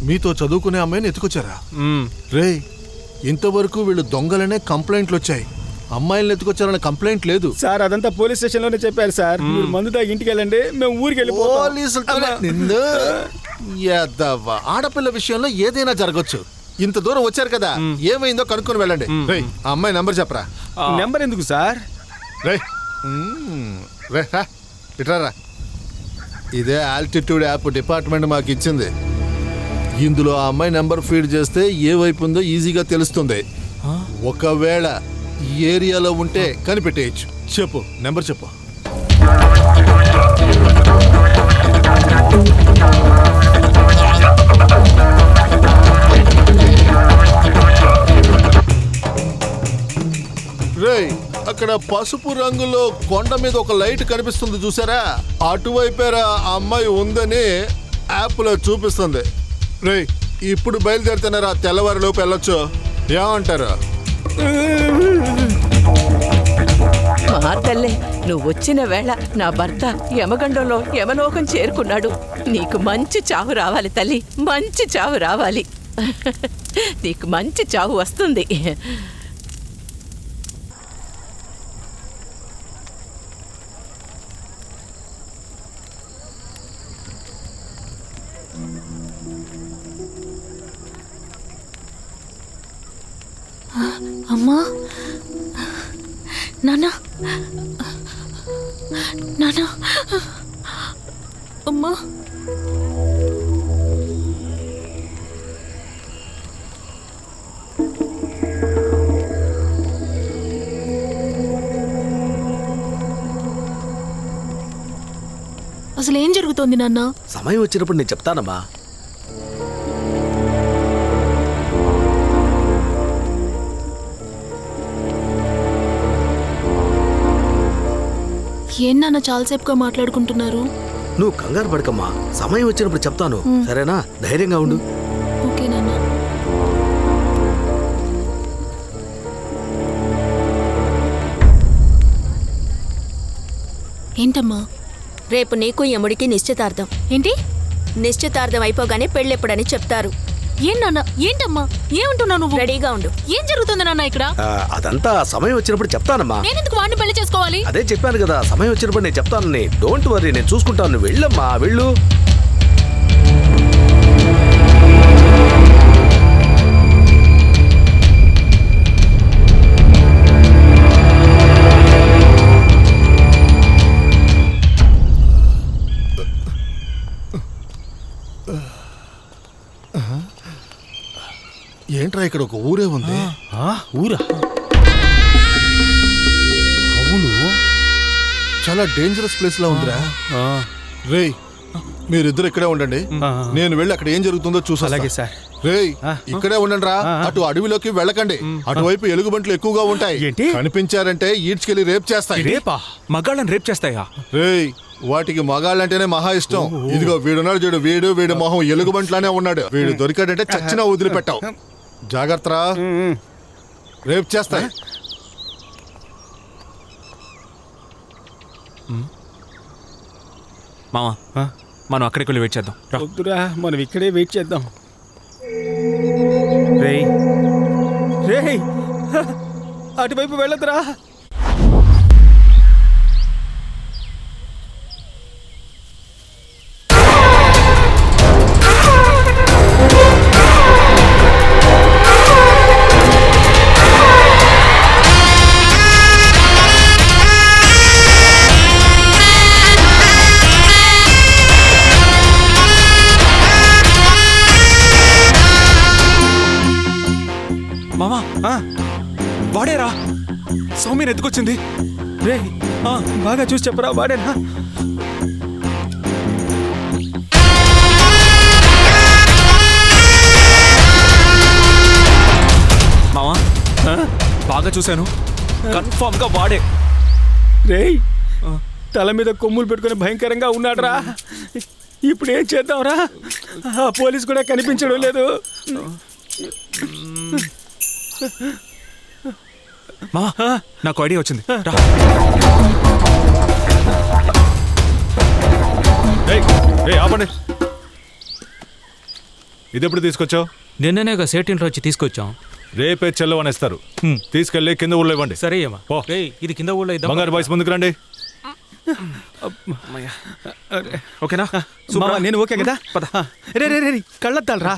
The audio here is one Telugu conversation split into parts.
మీతో చదువుకునే అమ్మాయిని ఎత్తుకొచ్చారా? రే, ఇంతవరకు వీళ్ళు దొంగలనే కంప్లైంట్లు వచ్చాయి, అమ్మాయిలను ఎత్తుకొచ్చారనే కంప్లైంట్ లేదు సార్. అదంతా పోలీస్ స్టేషన్ లోనే చెప్పారు సార్. మీరు మందు తాగి ఇంటికి వెళ్ళండి, మేము ఊరికి ఆడపిల్ల విషయంలో ఏదైనా జరగచ్చు. ఇంత దూరం వచ్చారు కదా, ఏమైందో కనుక్కొని వెళ్ళండి. రేయ్, ఆ అమ్మాయి నెంబర్ చెప్పరా. నెంబర్ ఎందుకు సార్? రే రే ఇట్రారా. ఇదే ఆల్టిట్యూడ్ యాప్ డిపార్ట్మెంట్ మాకు ఇచ్చింది. ఇందులో ఆ అమ్మాయి నెంబర్ ఫీడ్ చేస్తే ఏ వైపు ఉందో ఈజీగా తెలుస్తుంది. ఒకవేళ ఈ ఏరియాలో ఉంటే కనిపెట్టేయచ్చు. చెప్పు, నెంబర్ చెప్పు. రేయ్, అక్కడ పసుపు రంగులో కొండ మీద ఒక లైట్ కనిపిస్తుంది చూసారా? అటువైపేరా ఆ అమ్మాయి ఉందని యాప్ లో చూపిస్తుంది. రేయ్, ఇప్పుడు బయలుదేరితేనారా తెల్లవారి లోపు వెళ్ళొచ్చు. ఏమంటారు? మార్తల్లే, నువ్వు వచ్చిన వేళ నా భర్త యమగండంలో యమలోకం చేరుకున్నాడు. నీకు మంచి చావు రావాలి తల్లి, మంచి చావు రావాలి. నీకు మంచి చావు వస్తుంది. అమ్మా, నాన్న, నాన్న, అమ్మా. అసలు ఏం జరుగుతోంది నాన్న? సమయం వచ్చినప్పుడు నేను చెప్తానమ్మా. ఏం నాన్న చాలాసేపుగా మాట్లాడుకుంటున్నారు? నువ్వు కంగారు పడకమ్మా, సమయం వచ్చినప్పుడు చెప్తాను, సరేనా? ధైర్యంగా ఉండు. ఓకే నాన్న. ఏంటమ్మా? రేపు నీకు యముడికి నిశ్చితార్థం. ఏంటి? నిశ్చితార్థం అయిపోగానే పెళ్ళెప్పుడని చెప్తారు. ఏం నాన్న? ఏంటమ్మా ఏమంటున్నావు నువ్వు? రెడీగా ఉండు. ఏం జరుగుతుంది నాన్న ఇక్కడ? అదంతా సమయం వచ్చినప్పుడు చెప్తానమ్మా. నేనెందుకు వాడిని పెళ్లి చేసుకోవాలి? అదే చెప్పాను కదా, సమయం వచ్చినప్పుడు నేను చెప్తానని. డోంట్ వరీ, నేను చూసుకుంటాను. నువ్వు వెళ్ళమ్మా, వెళ్ళు. ఏంట్రా, ఇక్కడ ఒక ఊరే ఉంది. ఊరా? అవును, చాలా డేంజరస్ ప్లేస్ లా ఉందిరా. రేయ్, మీరిద్దరు ఇక్కడే ఉండండి, నేను వెళ్ళి అక్కడ ఏం జరుగుతుందో చూసా. అలాగే సార్. రేయ్, ఇక్కడే ఉండండి రా, అటు అడవిలోకి వెళ్ళకండి. అటువైపు ఎలుగుబంట్లు ఎక్కువగా ఉంటాయి. ఏంటి? కనిపించారంటే ఈడ్చుకెళ్ళి రేప్ చేస్తాయి. రేపా? మగాళ్ళని రేప్ చేస్తాయా? రేయ్, వాటికి మగాళ్ళంటేనే మహా ఇష్టం. ఇదిగో వీడున్నాడు చూడు, వీడి మొహం ఎలుగుబంట్లానే ఉన్నాడు. వీడు దొరికాడంటే చచ్చినా వదిలిపెట్టావు. జాగ్రత్తరా, రేప్ చేస్తాయి. మామా, మనం అక్కడికి వెళ్ళి వెయిట్ చేద్దాం. వద్దురా, మనం ఇక్కడే వెయిట్ చేద్దాం. రేయ్ రేయ్, అటువైపు వెళ్ళదురా. మామా, వాడేరా సౌమ్యని ఎత్తుకొచ్చింది. రే, బాగా చూసి చెప్పరా, వాడేనా? మామా, బాగా చూశాను, కన్ఫర్మ్ గా వాడే. రేయ్, తల మీద కొమ్ములు పెట్టుకుని భయంకరంగా ఉన్నాడురా. ఇప్పుడు ఏం చేద్దాంరా? ఆ పోలీస్ కూడా కనిపించడం లేదు. మామా, నాకు ఐడియా వచ్చింది. ఆపండి. ఇదెప్పుడు తీసుకొచ్చావు? నిన్ననే ఒక సేట్ ఇంట్లో వచ్చి తీసుకొచ్చాం. రేపే చెల్లవనేస్తారు. తీసుకెళ్ళి కింద ఊళ్ళో ఇవ్వండి. సరే ఏమా పో. ఇది కింద ఊళ్ళో ఇద్దాం. బంగారు బాయ్స్ ముందుకు రండి. ఓకేనా? మామ, నేను ఓకే కదా? పద. రే రే రే కళ్ళద్దాలు రా.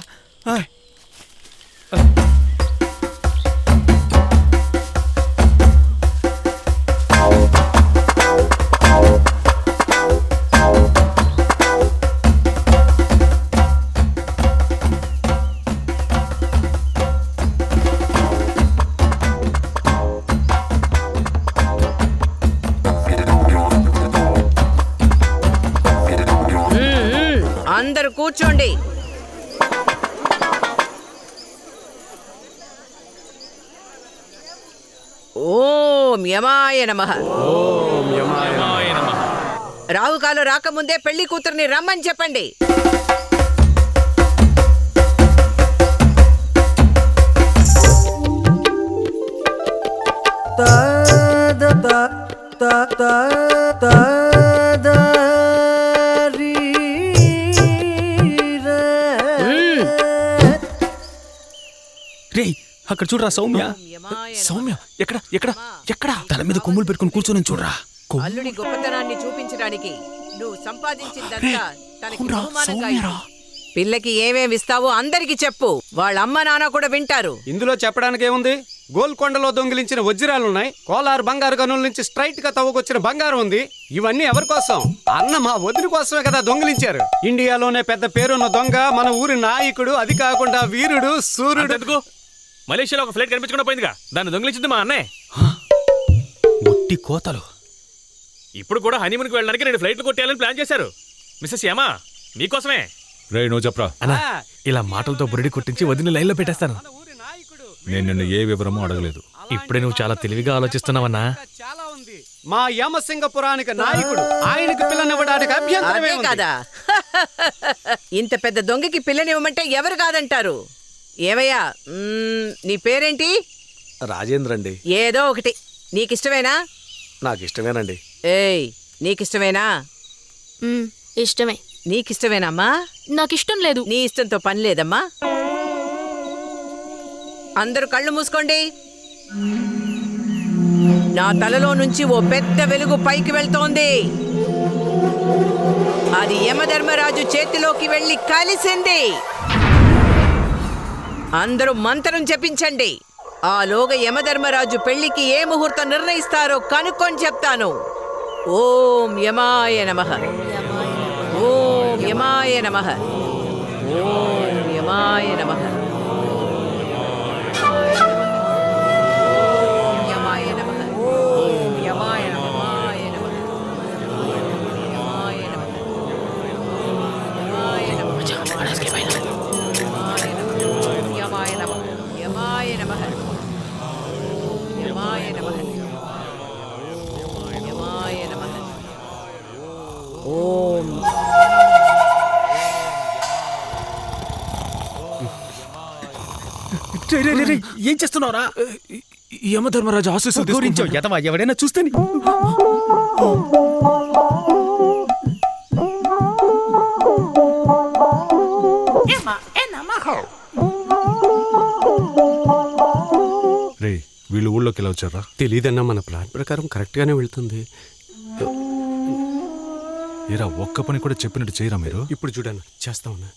అందరూ కూర్చోండి. ఓం యమాయ నమః. రాహుకాలు రాకముందే పెళ్లి కూతుర్ని రమ్మని చెప్పండి. రే అక్కడ చూడరా సౌమ్య. సౌమ్య ఎక్కడ ఎక్కడ ఎక్కడ? తల మీద కొమ్ములు పెట్టుకుని కూర్చొని చూడరా. అల్లుడి గొప్పతనాన్ని చూపించడానికి నువ్వు సంపాదించిందంతా తనకి అవునరా, బహుమానంగా సౌమ్యరా. ఇవ్వు. పిల్లకి ఏమేమి ఇస్తావో అందరికి చెప్పు. వాళ్ళ అమ్మ నాన్న కూడా వింటారు. ఇందులో చెప్పడానికి ఏముంది? గోల్కొండలో దొంగిలించిన వజ్రాలున్నాయి, కోలారు బంగారు గనుల నుంచి స్ట్రైట్ గా తవ్వుకొచ్చిన బంగారం ఉంది. ఇవన్నీ ఎవరి కోసం? అన్న మా వదిలి కోసమే కదా దొంగిలించారు. ఇండియాలోనే పెద్ద పేరున్న దొంగ మన ఊరి నాయకుడు, అది కాకుండా వీరుడు, సూర్యుడు. ఎందుకు? మలేషియాలో ఒక ఫ్లైట్ కనిపించకుండా పోయిందిగా, దాన్ని దొంగిలించింది మా అన్నయ్య. ఒట్టి కోతలు. ఇప్పుడు కూడా హనీమూన్కి వెళ్ళడానికి 2 ఫ్లైట్లు కొట్టేయాలని ప్లాన్ చేశారు. మిస్సెస్ యమా, మీకోసమే. రే నువ్వు చెప్పరా. అన్నా, ఇలా మాటలతో బురిడి కొట్టించి వదిన లైన్లో పెట్టేస్తాను. నేను నిన్ను ఏ వివరమూ అడగలేదు. ఇప్పుడే నువ్వు చాలా తెలివిగా ఆలోచిస్తున్నావన్నా. చాలా ఉంది. మా యమసింగపురానికి నాయకుడు, ఆయనకి పిల్లనివ్వడానికి అభ్యంతరమే అదే ఉంది. కాదా? ఇంత పెద్ద దొంగకి పిల్లనివ్వమంటే ఎవరు కాదంటారు? ఏమయ్యా, నీ పేరేంటి? రాజేంద్ర అండి. ఏదో ఒకటి. నీకిష్టమేనా? నాకు ఇష్టమేనండి. ఏయ్, నీకిష్టమేనా? ఇష్టమే. నీకిష్టమేనమ్మా? నాకు ఇష్టం లేదు. నీ ఇష్టంతో పని లేదమ్మా. అందరూ కళ్ళు మూసుకోండి. నా తలలో నుంచి ఓ పెద్ద వెలుగు పైకి వెళ్తోంది. అది యమధర్మరాజు చేతిలోకి వెళ్ళి కలిసింది. అందరూ మంత్రం జపించండి. ఆలోగా యమధర్మరాజు పెళ్లికి ఏ ముహూర్తం నిర్ణయిస్తారో కనుక్కొని చెప్తాను. ఓం యమాయ నమః. ఓం యమాయ నమః. ఓం యమాయ నమః. యమాయ నమః. ఓం యమాయ నమః. యమాయ నమః. యమాయ నమః. యమాయ నమః. యమాయ నమః. యమాయ నమః. యమాయ నమః. యమాయ నమః. ఓం ఏం చేస్తున్నావురా? యమధర్మరాజు ఆశీస్సులు గురించో తీసుకుంటున్నాను. ఎదవా, ఎవడైనా చూస్తే రే వీళ్ళు ఊళ్ళోకి ఎలా వచ్చారా? తెలీదన్నా, మన ప్లాన్ ప్రకారం కరెక్ట్ గానే వెళ్తుంది. ఏరా ఒక్క పని కూడా చెప్పినట్టు చేయరా మీరు? ఇప్పుడు చూడన్నా, చేస్తా ఉన్నా.